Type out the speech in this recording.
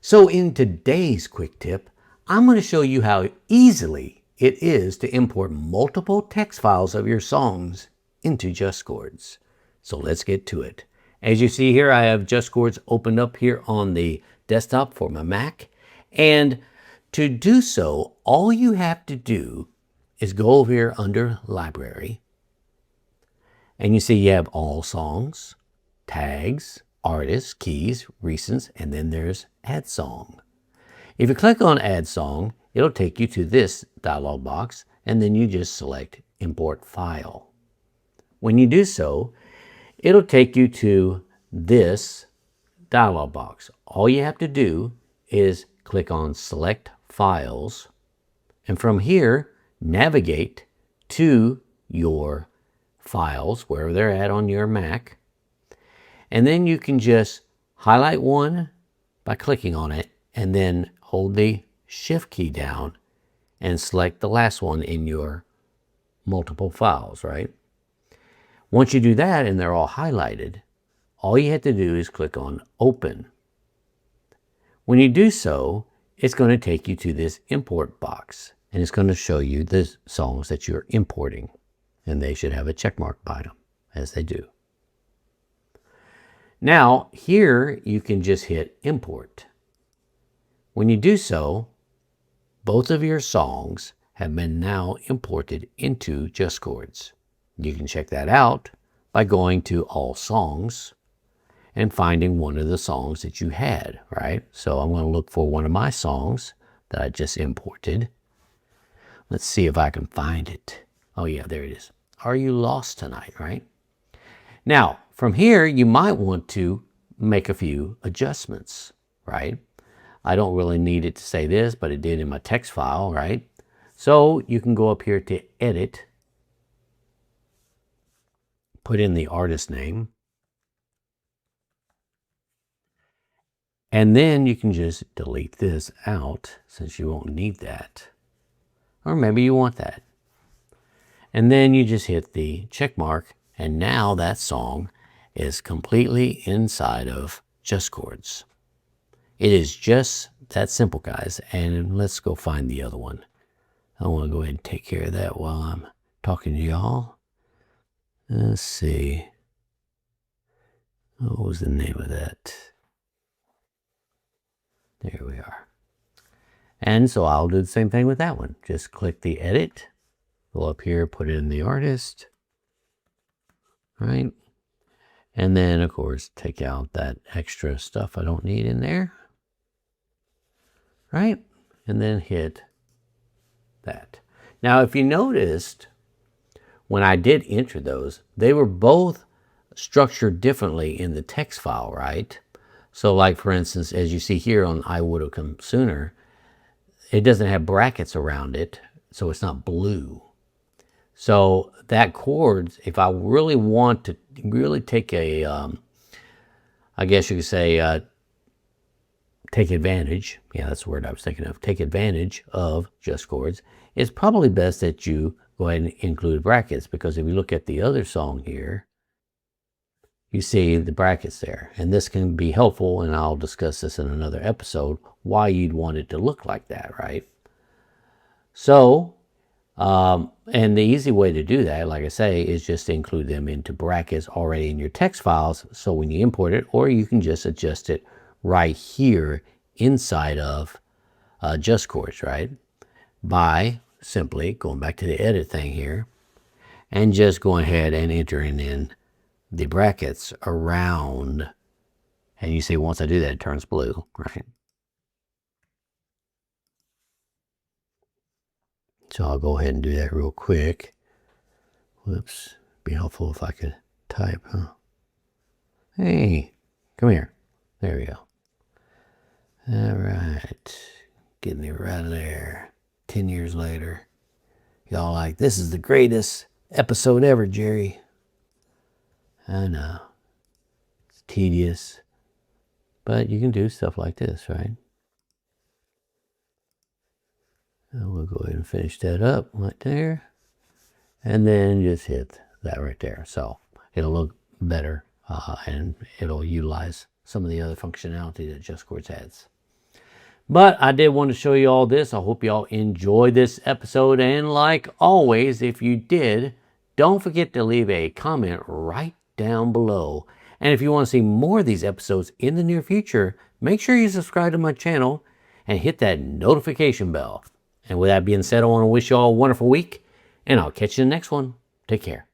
So in today's quick tip, I'm going to show you how easily it is to import multiple text files of your songs into JustChords. So let's get to it. As you see here, I have JustChords opened up here on the desktop for my Mac. And to do so, all you have to do is go over here under Library. And you see you have all songs, tags, artists, keys, recents, and then there's Add Song. If you click on Add Song, it'll take you to this dialog box, and then you just select Import File. When you do so, it'll take you to this dialog box. All you have to do is click on Select Files, and from here, navigate to your files, wherever they're at on your Mac. And then you can just highlight one by clicking on it, and then hold the Shift key down and select the last one in your multiple files, right? Once you do that and they're all highlighted, all you have to do is click on Open. When you do so, it's going to take you to this import box, and it's going to show you the songs that you're importing, and they should have a check mark by them, as they do. Now, here you can just hit Import. When you do so, both of your songs have been now imported into JustChords. You can check that out by going to All Songs and finding one of the songs that you had, right? So I'm going to look for one of my songs that I just imported. Let's see if I can find it. Oh yeah, there it is. Are You Lost Tonight, right? Now, from here, you might want to make a few adjustments, right? I don't really need it to say this, but it did in my text file, right? So you can go up here to Edit, put in the artist name, and then you can just delete this out since you won't need that. Or maybe you want that. And then you just hit the check mark, and now that song is completely inside of JustChords. It is just that simple, guys. And let's go find the other one. I want to go ahead and take care of that while I'm talking to y'all. Let's see. What was the name of that? There we are. And so I'll do the same thing with that one. Just click the Edit. Go up here, put it in the artist. Right? And then, of course, take out that extra stuff I don't need in there. Right? And then hit that. Now, if you noticed, when I did enter those, they were both structured differently in the text file, right? So like, for instance, as you see here on I Would Have Come Sooner, it doesn't have brackets around it, so it's not blue. So that chord, if I really want to really take a, I guess you could say, take advantage, yeah, that's the word I was thinking of, take advantage of JustChords, it's probably best that you go ahead and include brackets, because if you look at the other song here, you see the brackets there. And this can be helpful, and I'll discuss this in another episode, why you'd want it to look like that, right? So, and the easy way to do that, like I say, is just to include them into brackets already in your text files. So when you import it, or you can just adjust it right here inside of JustChords, right? By simply going back to the edit thing here and just going ahead and entering in the brackets around. And you see, once I do that, it turns blue, right? So I'll go ahead and do that real quick. Whoops, be helpful if I could type, huh? Hey, come here. There we go. All right, getting it right there. 10 years later. Y'all like, this is the greatest episode ever, Jerry. I know. It's tedious. But you can do stuff like this, right? And we'll go ahead and finish that up right there. And then just hit that right there. So it'll look better and it'll utilize some of the other functionality that JustChords has. But I did want to show you all this. I hope y'all enjoyed this episode. And like always, if you did, don't forget to leave a comment right down below. And if you want to see more of these episodes in the near future, make sure you subscribe to my channel and hit that notification bell. And with that being said, I want to wish you all a wonderful week, and I'll catch you in the next one. Take care.